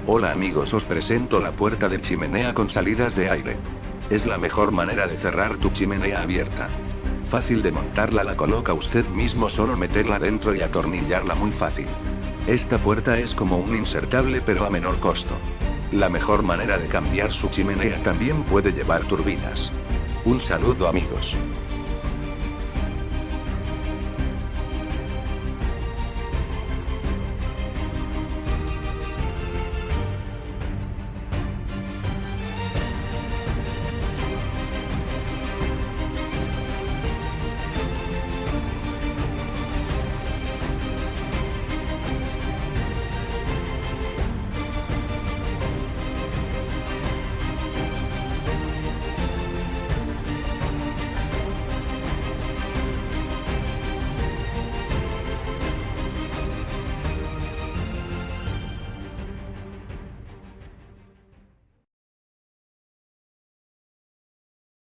Hola amigos, os presento la puerta de chimenea con salidas de aire. Es la mejor manera de cerrar tu chimenea abierta. Fácil de montarla, la coloca usted mismo, solo meterla dentro y atornillarla muy fácil. Esta puerta es como un insertable pero a menor costo. La mejor manera de cambiar su chimenea, también puede llevar turbinas. Un saludo amigos.